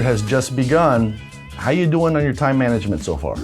has just begun. How you doing on your time management so far?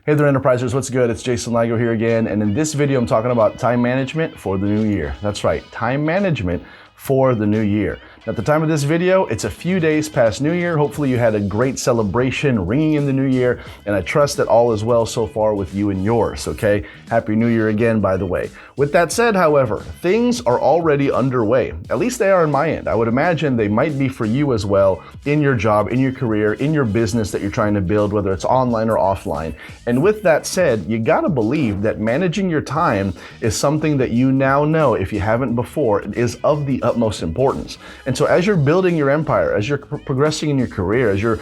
Hey there, Enterprisers, what's good? It's Jason Ligo here again, and in this video I'm talking about time management for the new year. That's right, time management for the new year. At the time of this video, it's a few days past New Year. Hopefully you had a great celebration ringing in the new year, and I trust that all is well so far with you and yours, okay? Happy New Year again, by the way. With that said, however, things are already underway. At least they are on my end. I would imagine they might be for you as well in your job, in your career, in your business that you're trying to build, whether it's online or offline. And with that said, you gotta believe that managing your time is something that you now know, if you haven't before, is of the utmost importance. And so as you're building your empire, as you're progressing in your career, as you're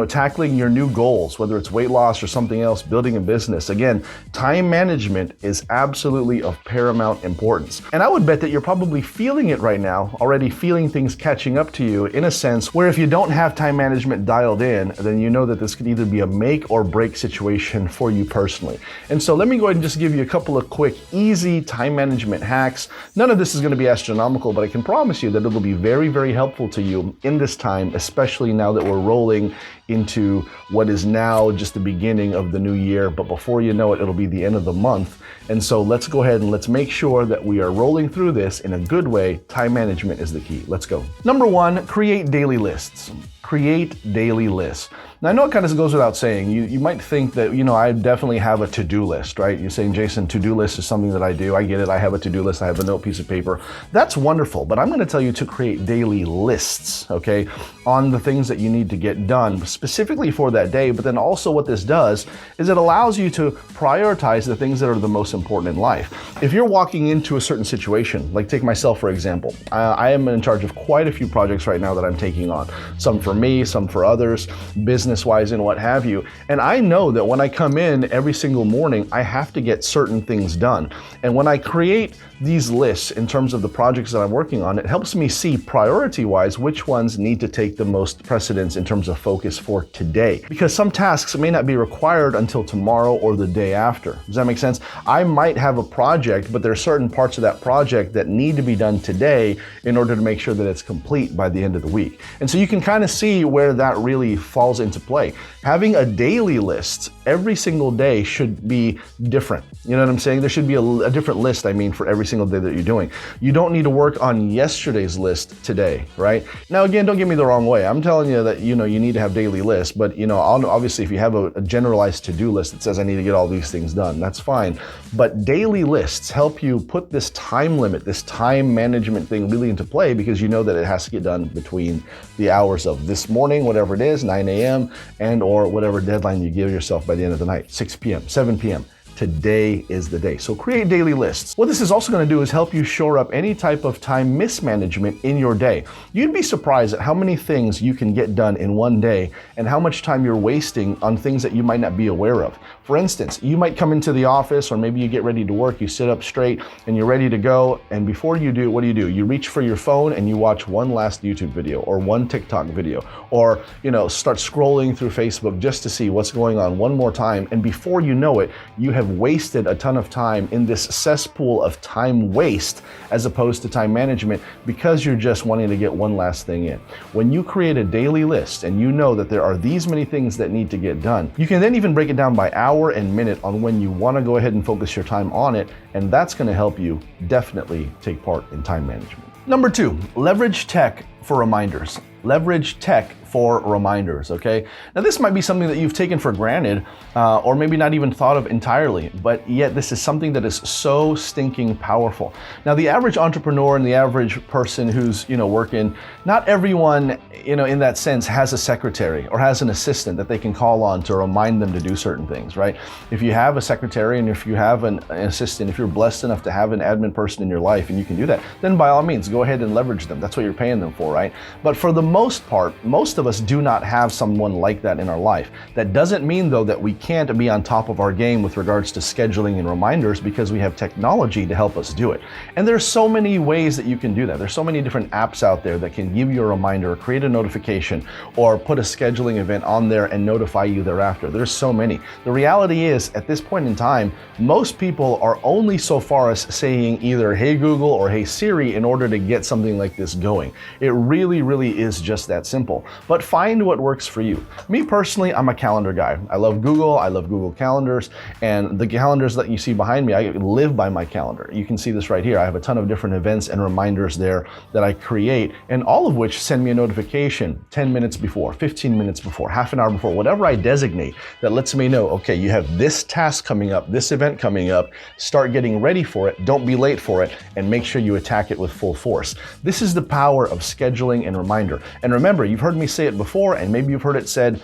tackling your new goals, whether it's weight loss or something else, building a business, again, time management is absolutely of paramount importance. And I would bet that you're probably feeling it right now, already feeling things catching up to you in a sense where if you don't have time management dialed in, then you know that this could either be a make or break situation for you personally. And so let me go ahead and just give you a couple of quick, easy time management hacks. None of this is going to be astronomical, but I can promise you that it'll be very, very helpful to you in this time, especially now that we're rolling into what is now just the beginning of the new year, but before you know it, it'll be the end of the month. And so let's go ahead and let's make sure that we are rolling through this in a good way. Time management is the key. Let's go. Number one, create daily lists. Create daily lists. Now, I know it kind of goes without saying, you might think that, I definitely have a to-do list, right? You're saying, Jason, to-do list is something that I do. I get it. I have a to-do list. I have a note piece of paper. That's wonderful, but I'm going to tell you to create daily lists, okay, on the things that you need to get done specifically for that day. But then also what this does is it allows you to prioritize the things that are the most important in life. If you're walking into a certain situation, like take myself, for example, I am in charge of quite a few projects right now that I'm taking on, some for me, some for others, business-wise and what have you. And I know that when I come in every single morning, I have to get certain things done. And when I create these lists in terms of the projects that I'm working on, it helps me see priority-wise which ones need to take the most precedence in terms of focus for today. Because some tasks may not be required until tomorrow or the day after. Does that make sense? I might have a project, but there are certain parts of that project that need to be done today in order to make sure that it's complete by the end of the week. And so you can kind of see where that really falls into play. Having a daily list every single day should be different. You know what I'm saying? There should be a different list, for every single day that you're doing. You don't need to work on yesterday's list today, right? Now, again, don't get me the wrong way. I'm telling you that, you need to have daily lists, but, obviously if you have a generalized to-do list that says I need to get all these things done, that's fine. But daily lists help you put this time limit, this time management thing really into play because you know that it has to get done between the hours of this morning, whatever it is, 9 a.m., and or whatever deadline you give yourself by the end of the night, 6 p.m., 7 p.m. Today is the day. So create daily lists. What this is also going to do is help you shore up any type of time mismanagement in your day. You'd be surprised at how many things you can get done in one day and how much time you're wasting on things that you might not be aware of. For instance, you might come into the office or maybe you get ready to work, you sit up straight and you're ready to go. And before you do, what do? You reach for your phone and you watch one last YouTube video or one TikTok video or, start scrolling through Facebook just to see what's going on one more time. And before you know it, you have wasted a ton of time in this cesspool of time waste as opposed to time management because you're just wanting to get one last thing in. When you create a daily list and you know that there are these many things that need to get done, you can then even break it down by hour and minute on when you want to go ahead and focus your time on it, and that's going to help you definitely take part in time management. Number two, leverage tech for reminders. Leverage tech for reminders, okay? Now this might be something that you've taken for granted or maybe not even thought of entirely, but yet this is something that is so stinking powerful. Now the average entrepreneur and the average person who's, working, not everyone, in that sense has a secretary or has an assistant that they can call on to remind them to do certain things, right? If you have a secretary and if you have an assistant, if you're blessed enough to have an admin person in your life and you can do that, then by all means, go ahead and leverage them. That's what you're paying them for, right? But for the most part, most of of us do not have someone like that in our life. That doesn't mean though that we can't be on top of our game with regards to scheduling and reminders, because we have technology to help us do it. And there's so many ways that you can do that. There's so many different apps out there that can give you a reminder, create a notification, or put a scheduling event on there and notify you thereafter. There's so many. The reality is, at this point in time, most people are only so far as saying either "Hey Google" or "Hey Siri" in order to get something like this going. It really is just that simple. But find what works for you. Me personally, I'm a calendar guy. I love Google. I love Google Calendars, and the calendars that you see behind me, I live by my calendar. You can see this right here. I have a ton of different events and reminders there that I create, and all of which send me a notification 10 minutes before, 15 minutes before, half an hour before, whatever I designate that lets me know, okay, you have this task coming up, this event coming up, start getting ready for it, don't be late for it, and make sure you attack it with full force. This is the power of scheduling and reminder. And remember, you've heard me say it before, and maybe you've heard it said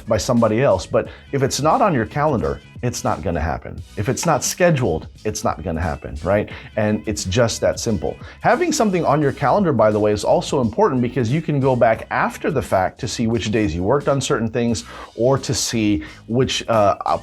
by somebody else, but if it's not on your calendar, it's not gonna happen. If it's not scheduled, it's not gonna happen, right? And it's just that simple. Having something on your calendar, by the way, is also important because you can go back after the fact to see which days you worked on certain things, or to see which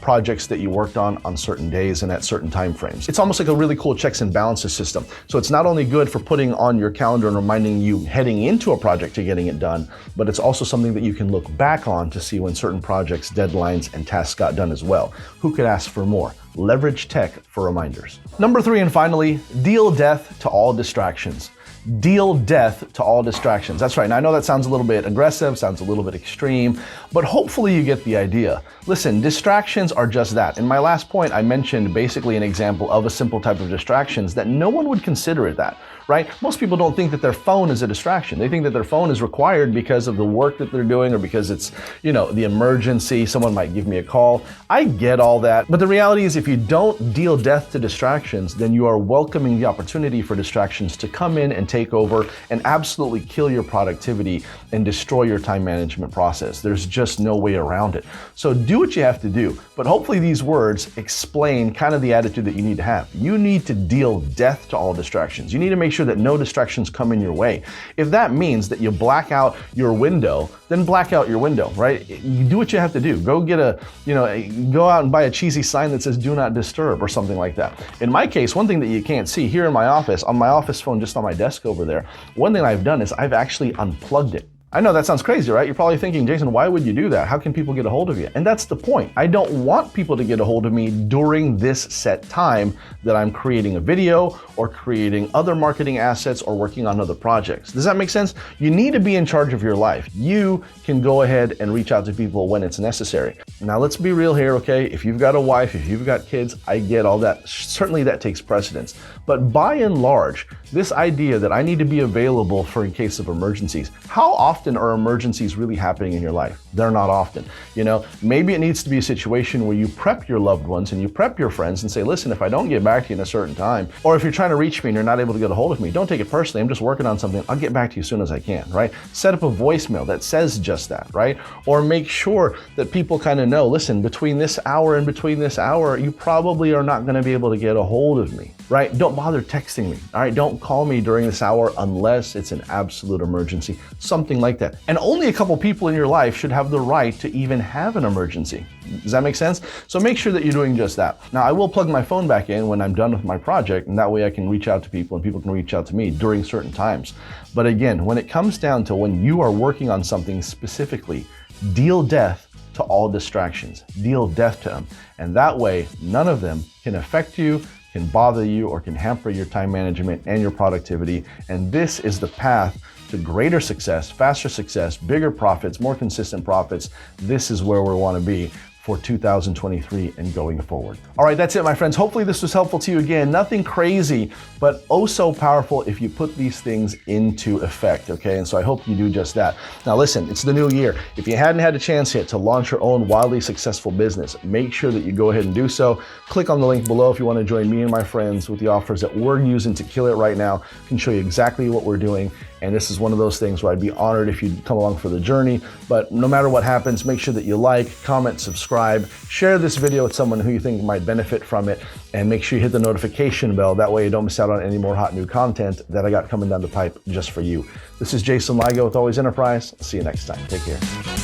projects that you worked on certain days and at certain time frames. It's almost like a really cool checks and balances system. So it's not only good for putting on your calendar and reminding you heading into a project to getting it done, but it's also something that you can look back on to see when certain projects, deadlines, and tasks got done as well. Who could ask for more? Leverage tech for reminders. Number 3, and finally, deal death to all distractions. Deal death to all distractions. That's right. Now I know that sounds a little bit aggressive, sounds a little bit extreme, but hopefully you get the idea. Listen, distractions are just that. In my last point, I mentioned basically an example of a simple type of distractions that no one would consider it that, right? Most people don't think that their phone is a distraction. They think that their phone is required because of the work that they're doing, or because it's, you know, the emergency, someone might give me a call. I get all that, but the reality is if you don't deal death to distractions, then you are welcoming the opportunity for distractions to come in and take over and absolutely kill your productivity and destroy your time management process. There's just no way around it. So do what you have to do, but hopefully these words explain kind of the attitude that you need to have. You need to deal death to all distractions. You need to make sure that no distractions come in your way. If that means that you black out your window, then black out your window, right? You do what you have to do. Go get go out and buy a cheesy sign that says "Do not disturb" or something like that. In my case, one thing that you can't see here in my office, on my office phone just on my desk over there, one thing I've done is I've actually unplugged it. I know that sounds crazy, right? You're probably thinking, Jason, why would you do that? How can people get a hold of you? And that's the point. I don't want people to get a hold of me during this set time that I'm creating a video or creating other marketing assets or working on other projects. Does that make sense? You need to be in charge of your life. You can go ahead and reach out to people when it's necessary. Now let's be real here, okay? If you've got a wife, if you've got kids, I get all that. Certainly that takes precedence. But by and large, this idea that I need to be available for in case of emergencies, how often are emergencies really happening in your life? They're not often. You know, maybe it needs to be a situation where you prep your loved ones and you prep your friends and say, listen, if I don't get back to you in a certain time, or if you're trying to reach me and you're not able to get a hold of me, don't take it personally. I'm just working on something. I'll get back to you as soon as I can, right? Set up a voicemail that says just that, right? Or make sure that people kind of know, listen, between this hour and between this hour, you probably are not going to be able to get a hold of me, right? Don't bother texting me, all right? Don't call me during this hour unless it's an absolute emergency, something like that. And only a couple people in your life should have the right to even have an emergency. Does that make sense? So make sure that you're doing just that. Now, I will plug my phone back in when I'm done with my project, and that way I can reach out to people and people can reach out to me during certain times. But again, when it comes down to when you are working on something specifically, deal death to all distractions. Deal death to them. And that way, none of them can affect you, can bother you, or can hamper your time management and your productivity. And this is the path to greater success, faster success, bigger profits, more consistent profits. This is where we want to be for 2023 and going forward. All right, that's it, my friends. Hopefully this was helpful to you. Again, nothing crazy, but oh so powerful if you put these things into effect, okay? And so I hope you do just that. Now listen, it's the new year. If you hadn't had a chance yet to launch your own wildly successful business, make sure that you go ahead and do so. Click on the link below if you want to join me and my friends with the offers that we're using to kill it right now. I can show you exactly what we're doing. And this is one of those things where I'd be honored if you'd come along for the journey. But no matter what happens, make sure that you like, comment, subscribe, subscribe, share this video with someone who you think might benefit from it, and make sure you hit the notification bell. That way you don't miss out on any more hot new content that I got coming down the pipe just for you. This is Jason Ligo with Always Enterprise. See you next time. Take care.